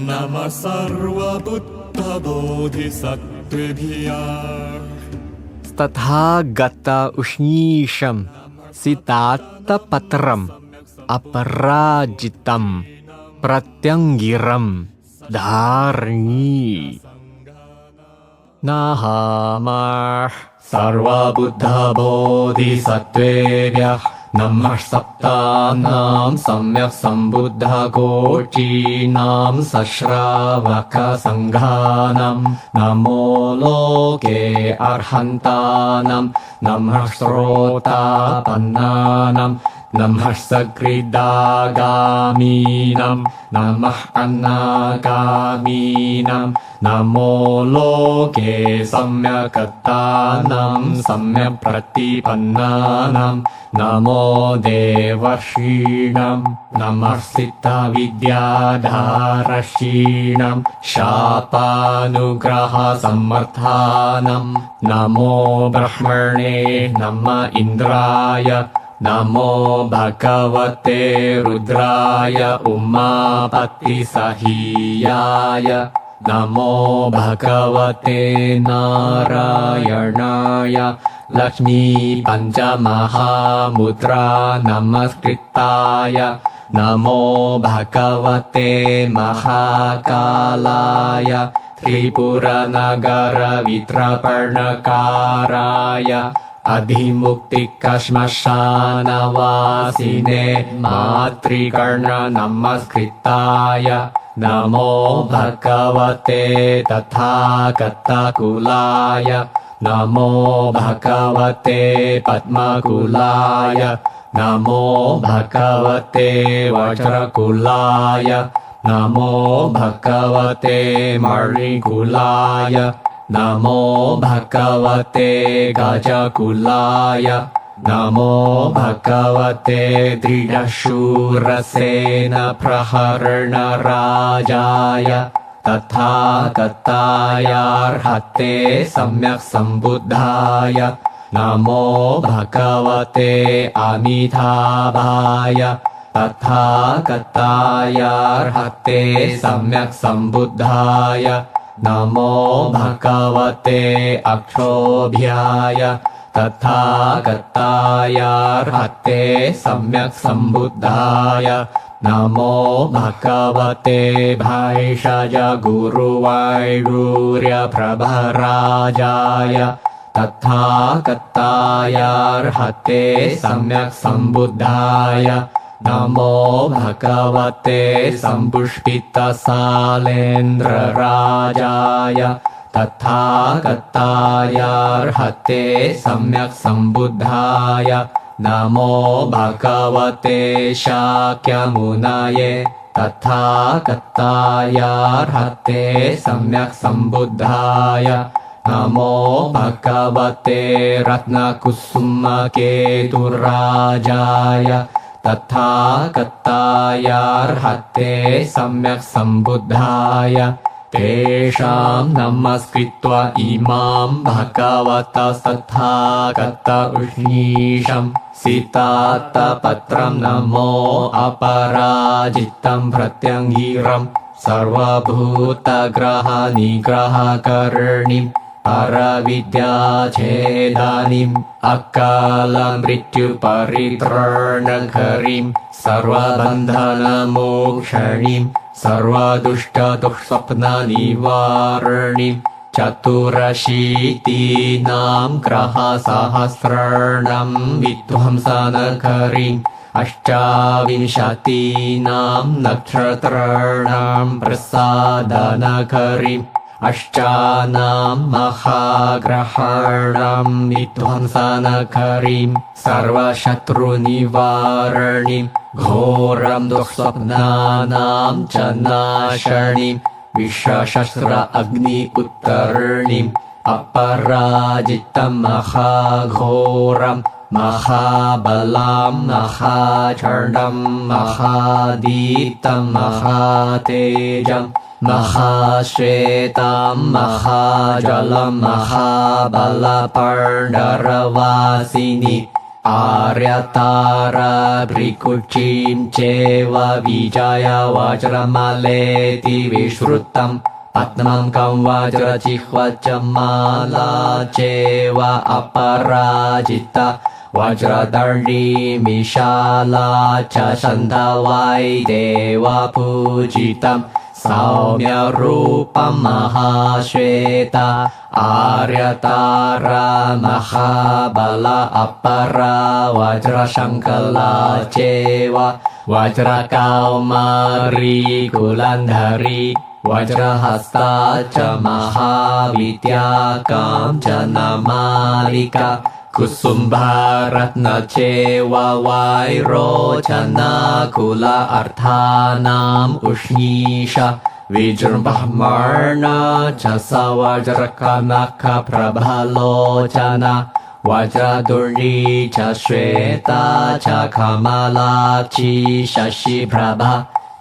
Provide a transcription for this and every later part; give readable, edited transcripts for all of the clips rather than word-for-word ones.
नमः सर्वबुद्धबोधिसत्त्वेभ्यः तथागत उष्णीशं सितात्तपत्रम् अपराजितं प्रत्यङ्गिरं धारणी नाहमः सर्वबुद्धबोधिसत्त्वेभ्यः नमः सप्तानां सम्यक् सम्बुद्धकोटीनां सश्रावकसङ्घानां नमो लोके अर्हन्तानां नमः श्रोतापन्नानां नमः सकृदागामीनां नमः अन्नागामीनां नमो लोके सम्यक्तानां सम्यक् प्रतिपन्नानां नमो देवर्षीणां नमः सिद्धविद्याधारशीणां शापानुग्रहसम्मर्थानां नमो ब्रह्मणे नमः इन्द्राय नमो भगवते रुद्राय उमापतिसहीयाय नमो भगवते नारायणाय लक्ष्मी पञ्चमहामुद्रा नमस्कृताय नमो भगवते महाकालाय त्रिपुरनगरवित्रपर्णकाराय अधिमुक्तिकश्मशानवासिने मातृकर्ण नमस्कृताय नमो भगवते तथागतकुलाय नमो भगवते पद्मकुलाय नमो भगवते वज्रकुलाय नमो भगवते मणिकुलाय नमो भगवते गजकुलाय नमो भगवते दृढशूरसेनप्रहरणराजाय तथागतायार्हते सम्यक् सम्बुद्धाय नमो भगवते अमिताभाय तथागतायार्हते सम्यक् सम्बुद्धाय नमो भगवते अक्षोभ्याय तथागतायार्हते सम्यक् सम्बुद्धाय नमो भगवते भैषज गुरुवैडूर्यप्रभराजाय तथागतायार्हते सम्यक् सम्बुद्धाय नमो भगवते सम्पुष्पितसालेन्द्रराजाय तथागतायार्हते सम्यक् सम्बुद्धाय नमो भगवते शाक्यमुनये तथागतायार्हते सम्यक् सम्बुद्धाय नमो भगवते रत्नकुसुमकेतुराजाय तथागतायार्हते सम्यक् सम्बुद्धाय तेषां नमस्कृत्वा इमां भगवतः तथागत उष्णीशं सितात्तपत्रं नमो अपराजितं प्रत्यङ्गिरं सर्वभूतग्रहनिग्रहकर्णीं परविद्याच्छेदानीम् अकालमृत्युपरित्राणकरीं सर्वबन्धनमोक्षणीं सर्वदुष्टदुःस्वप्ननिवारणीं चतुरशीतीनां ग्रहसहस्राणां विध्वंसनकरीम् अष्टाविंशतीनां नक्षत्राणां प्रसादनकरीम् अष्टानां महाग्रहाणां विध्वंसनकरीं सर्वशत्रुनिवारणीं घोरं दुःस्वप्नानां च नाशनीं विश्वशस्त्र अग्नि उत्तरणीम् अपराजितं महाघोरं महाबलां महाचण्डं महादीप्तं महातेजं महाश्वेतां महाजलं महाबलपर्णरवासिनी आर्यतारा भ्रिकुक्षीं चैव विजय वज्रमालेति विश्रुतम् पद्मं कं वज्रजिह्व च माला चैव अपराजिता वज्रदण्डी विशाला च छन्दवायदेव पूजितम् सौम्यरूपं महाश्वेता आर्यतारा महाबल अपरा वज्रशङ्कला चैव वज्रकौमारी कुलन्धरी वज्रहस्ता च महाविद्या काञ्चनमालिका कुसुम्भारत्न चैव वैरोचनकुल अर्थानाम् उष्णीषा विजृम्भमाण च स वज्रकनकप्रभलोचना वज्रदुण्डी च श्वेता च कमलाक्षी शशिप्रभा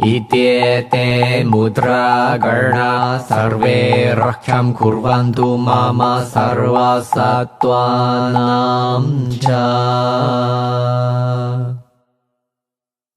इत्येते मुद्रागणा सर्वे रक्षं कुर्वन्तु मम सर्वसत्त्वानां च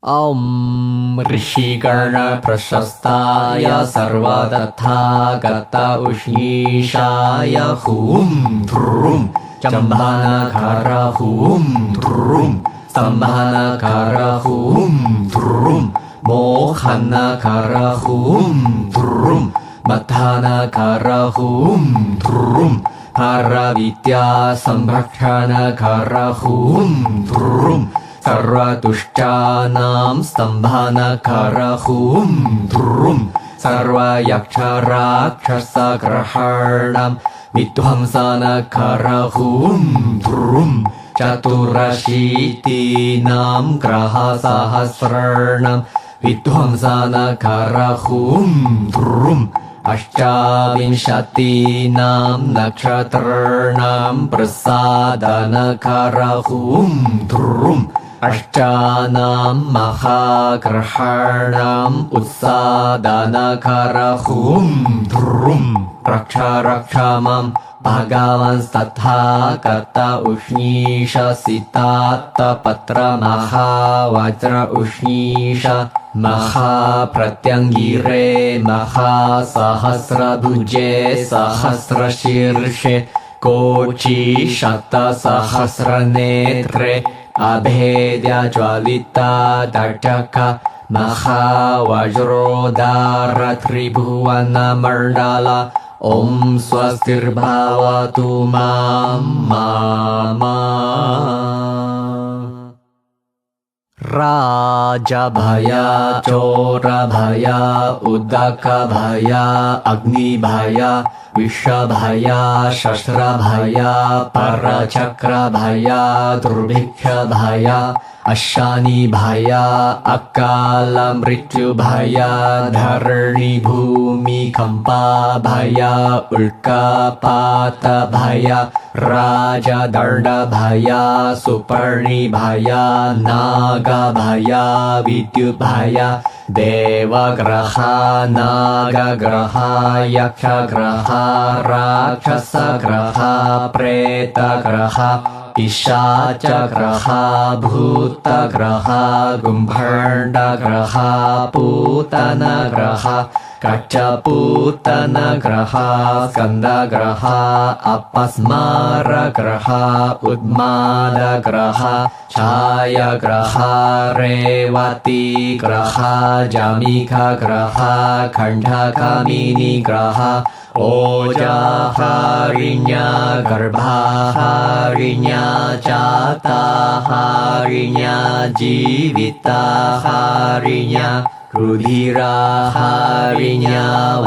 ॐ ऋषिगण प्रशस्ताय सर्वतथागत उष्णीषाय हुं ध्रुं चम्भानकर हुं ध्रुं स्तम्भानकर हुं ध्रुं मोहनकर हुं ध्रुं मथानकर हुं ध्रुं हरविद्या संरक्षणकर हुं ध्रुं सर्वदुष्टानां स्तम्भानकर हुं ध्रुं सर्वयक्षराक्षसग्रहाणां विध्वंसनकर हुं ध्रुं चतुरशीतीनां ग्रहसहस्राणां विध्वंसनकर हुं ध्रुं अष्टाविंशतीनां नक्षत्राणां प्रसादनकर हुं ध्रुं अष्टानां महाग्रहाणाम् उत्सादनकर हुं ध्रुं रक्ष रक्ष मां भगवंस्तथागत उष्णीष सितात्तपत्र महावज्र उष्णीष महाप्रत्यङ्गिरे महासहस्रभुजे सहस्रशीर्षे कोटि शतसहस्रनेत्रे अभेद्य ज्वलिता तटक महावज्रोदार त्रिभुवनमण्डल ॐ स्वस्तिर्भवतु मामा राजभय चोरभय उदकभय अग्निभय विषभय शस्त्रभय परचक्रभय दुर्भिक्षभय अशानिभय अकाल मृत्युभय धरणिभूमिकम्पाभय उल्कापातभय राजदण्डभय सुपर्णिभय नागभय विद्युद्भय देवग्रह नागग्रह यक्षग्रह राक्षसग्रह प्रेतग्रह पिशाचग्रह भूतग्रह गुम्भण्डग्रह पूतनग्रह कच्चपूतनग्रह स्कन्दग्रह अपस्मारग्रह उन्मादग्रह छायाग्रह रेवतीग्रह जमिखग्रह खण्डकामिनीग्रह ओजाहारिण्या गर्भाहारिण्या जाताहारिण्या जीविताहारिण्या रुधिराहारिण्या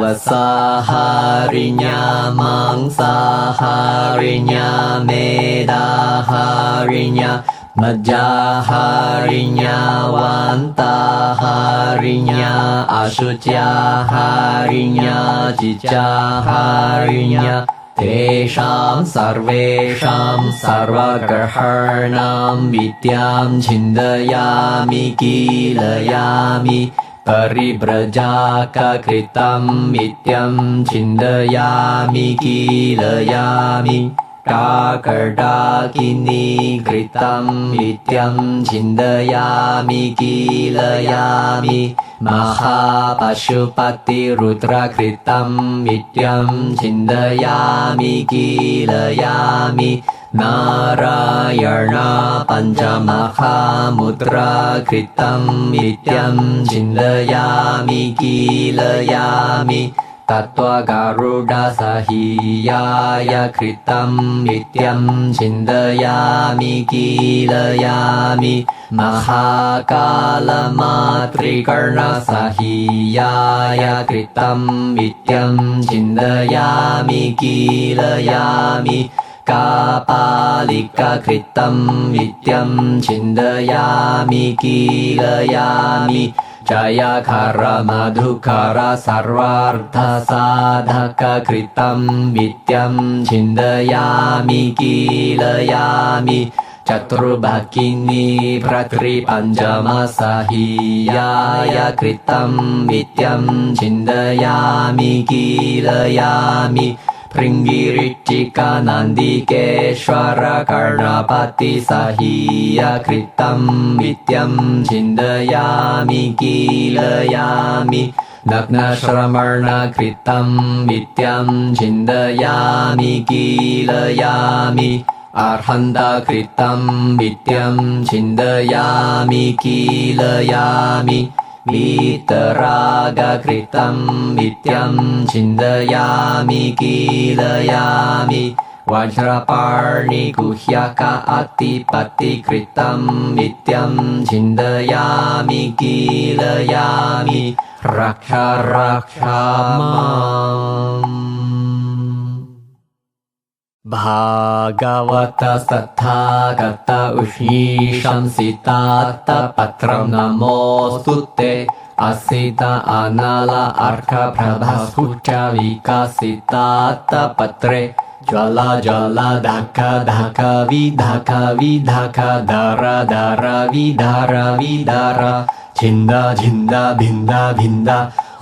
वसाहारिण्या मांसाहारिण्या मेदाहारिण्या मज्जाहारिण्या वान्ताहारिण्या अशुच्याहारिण्या जिजाहारिण्या तेषां सर्वेषां सर्वग्रहाणां विद्यां छिन्दयामि कीलयामि परिव्रजाककृतं नित्यं छिन्दयामि कीलयामि टाकटाकिनी कृतं नित्यं छिन्दयामि कीलयामि महापशुपतिरुद्रकृतं नित्यं छिन्दयामि कीलयामि नारायण पञ्चमहामुद्राकृतं नित्यं छिन्दयामि कीलयामि तत्त्वगरुडसहीयाय कृतं नित्यं छिन्दयामि कीलयामि महाकालमातृकर्णसहीयाय कृतं नित्यं छिन्दयामि कीलयामि कापालिककृतं नित्यं छिन्दयामि कीलयामि जयकर मधुकर सर्वार्थसाधककृतं नित्यं छिन्दयामि कीलयामि चतुर्भगिनी भ्रातृपञ्चमसहीयाय कृतं नित्यं छिन्दयामि कीलयामि भृङ्गिरिचिकनन्दिकेश्वर कर्णपतिसहीय कृतं नित्यं छिन्दयामि कीलयामि नग्नश्रमणकृतं नित्यं छिन्दयामि कीलयामि अर्हन्तकृतं नित्यं छिन्दयामि कीलयामि वीतरागकृतं नित्यं छिन्दयामि कीलयामि वज्रपाणिगुह्यक अतिपतिकृतं नित्यं छिन्दयामि कीलयामि रक्ष रक्ष माम्। भागवत तथागत उष्णीशंसितात्तपत्रं नमोऽस्तु ते असित अनल अर्कप्रभस्फुट विकसितात्तपत्रे ज्वल ज्वल धक धक विधक विधक दर दर विधर विधर छिन्द छिन्द भिन्द भिन्द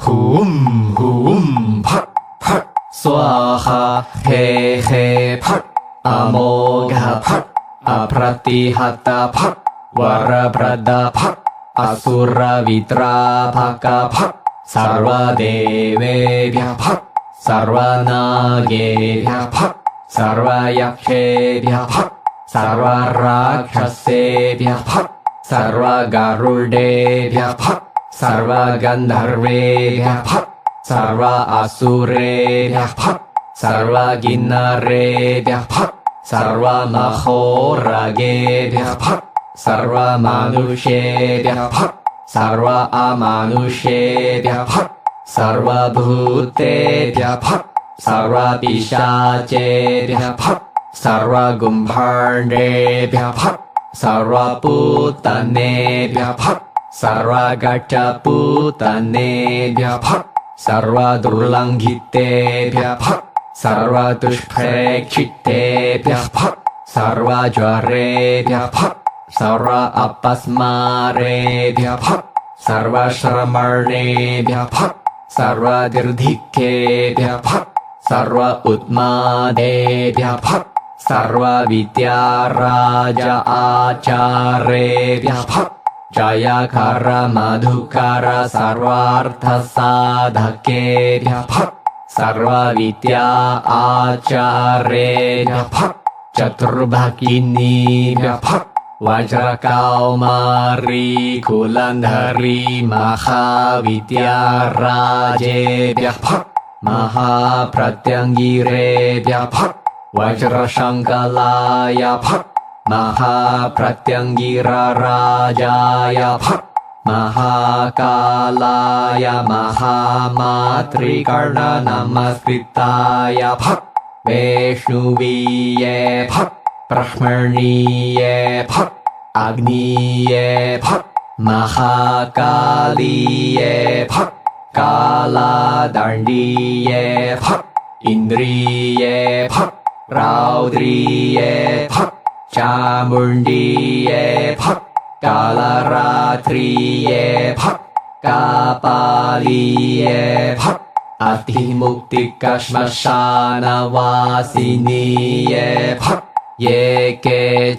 हुं हुं फट् फट् स्वाहा हे हे फट् अमोघ फट् अप्रतिहत फट् वरप्रद फट् असुरवित्राभक फट् सर्वदेवेभ्यः फट् सर्वनागेभ्यः फट् सर्वयक्षेभ्यः फट् सर्वराक्षसेभ्यः फट् सर्वगरुडेभ्यः फट् सर्वगन्धर्वेभ्यः फट् सर्व असुरेभ्यः फट् सर्वगिन्नरेभ्यः फट् सर्वमहोरगेभ्यः फट् सर्वमनुष्येभ्यः फट् सर्व अमनुष्येभ्यः फट् सर्वभूतेभ्यः फट् सर्वपिशाचेभ्यः फट् सर्वगुम्भाण्डेभ्यः फट् सर्वपूतनेभ्यः फट् सर्वगट्टपूतनेभ्यः फट् सर्वदुर्लङ्घितेभ्यः फट् सर्वदुष्प्रेक्षितेभ्यः फट् सर्वज्वरेभ्यः फट् सर्व अपस्मारेभ्यः फट् सर्वश्रमणेभ्यः फट् सर्वदीर्घिकेभ्यः फट् सर्व उत्मादेभ्यः फट् सर्वविद्याराज आचार्येभ्यः फट् जयकर मधुकर सर्वार्थसाधकेभ्यः फट् सर्वविद्या आचार्येभ्यः फट् चतुर्भगिनीभ्यः फट् वज्रकौमारी कुलन्धरी महाविद्याराजेभ्यः फट् महाप्रत्यङ्गिरेभ्यः फट् वज्रशङ्कलाय फट् महाप्रत्यङ्गिरराजाय फट् महाकालाय महामातृकर्णनमस्कृताय फट् वैष्णवीये फट् ब्रह्मणीये फट् अग्नीये फट् महाकालीये फट् कालादण्डीये फट् इन्द्रिये फट् रौद्रीये फट् चामुण्डीये फट् कालरात्रिये फट् कापालीये फट् อธิมุกติกัชมชานาวาสินีเยพักเยเก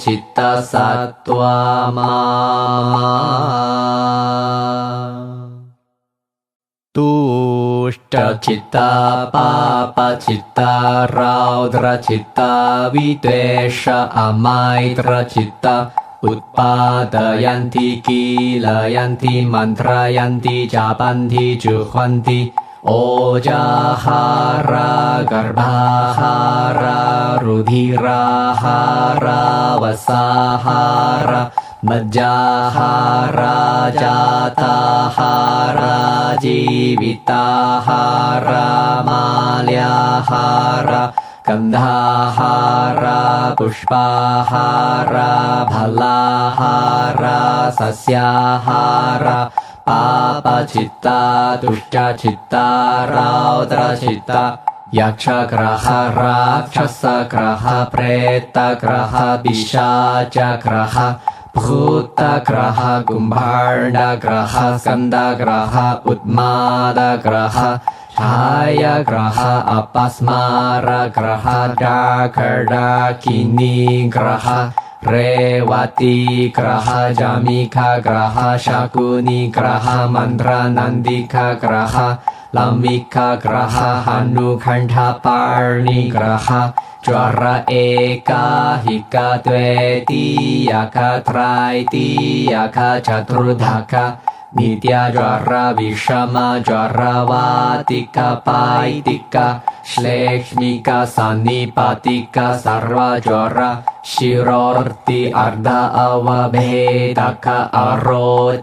จิตตสัตตวามาตุชจิตตาปาปจิตตาราดรจิตตาวิเตชะอมัยตรจิตตาอุปปาตยันติกิลยันติมันตรายันติจาปันติจุหวันติโอจาหารากรบาหารารุધિราหาราวสาหารามัจจาหาราจาตาหาราจีวิตาหารามาลยาหารากันธาหาราปุชปาหาราพลาหาราสัสยาหาราปาปจิตตาตุจจิตตาราตรจิตตายักษ์กระหาราชสกระหาเปรตกระหาปิชาจกระหาภูตกระหากุมภารดกระหาสกันดกระหาอุตมาดกระหาชายกระหาอปัสมารกระหาดากดาคินีกระหาเรวติกระหาจามิคากระหาชากุนิกระหามันตรานันดิคากระหาลามิคากระหาหานุขันธปาณิกระหาจวระเอกาหิกาเตวติยาคาไตรติยาคาจตุรดาคานิตยจวระวิชมาจวระวาติกาปายติกาเชลชมิกาสันนิปติกาสารวจวระชิโรรติอัรดาอวเบตกะอโร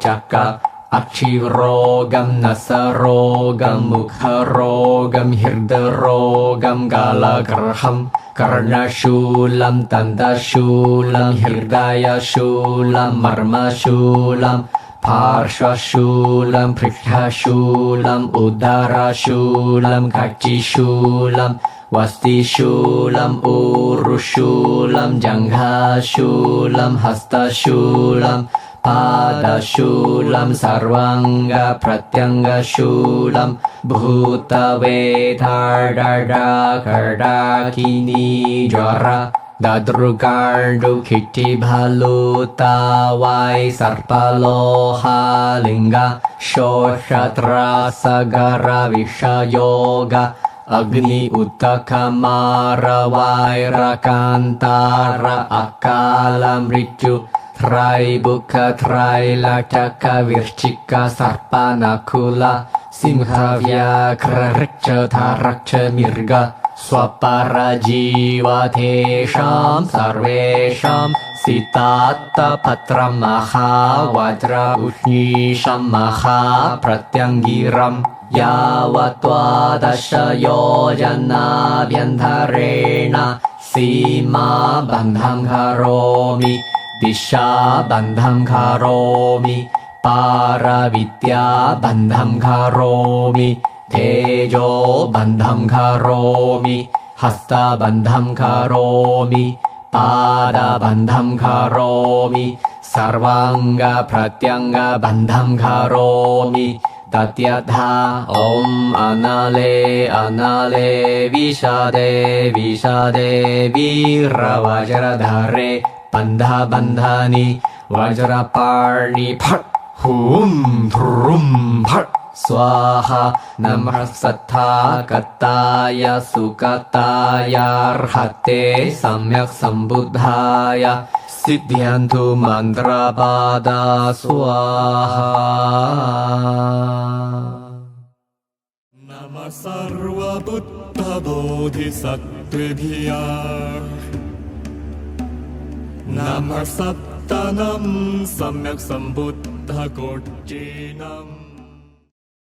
จักะอักชิโรกัมนัสโรกัมมุขโรกัมหิรดโรกัมกาลกรหัมกรณชูลัมตันตชูลัมหิรดายชูลัมมรมชูลัมภาร์ชชูลัมพฤกษชูลัมอุดาราชูลัมกัจจิชูลัมวัสติชูลัมอุรุชูลัมจังหาชูลัมหัสตชูลัมปาดาชูลัมสารวังกะพระยังกะชูลัมภูตเวทาดาดากดาคินีจวระดาดรุการดุขิติบาลุตาวายสัรปโลหาลิงกะโชชตราสการวิชโยกะAgni Uttakamara Vaira Kantara Akala Mritu Trai Bukha Trai Lakaka Virchika Sarpana Kula Simha Vyakra Richa Tharakcha Mirga Swapara Jiva Tesham Sarvesham Sitatta Patra Maha Vajra Ushisham Maha Pratyangiram Yavatva dasha yojana bhyantharena Sima bandham karomi Disha bandham karomi Paravidya bandham karomi Tejo bandham karomi Hasta bandham karomi Pada bandham karomi Sarvanga pratyanga bandham karomi Tatyatha Om Anale Anale Vishade Vishade Vira Vajradhare Bandha Bandhani Vajraparni Phat Hum Thrum Phat Swaha Namah Sattha Kattaya Sukataya Arhate Samyak Sambuddhaya Siddhyantu mantra pada swaha Nama sarva buddha bodhisattvibhya Nama sattanam samyak sambuddha kochinam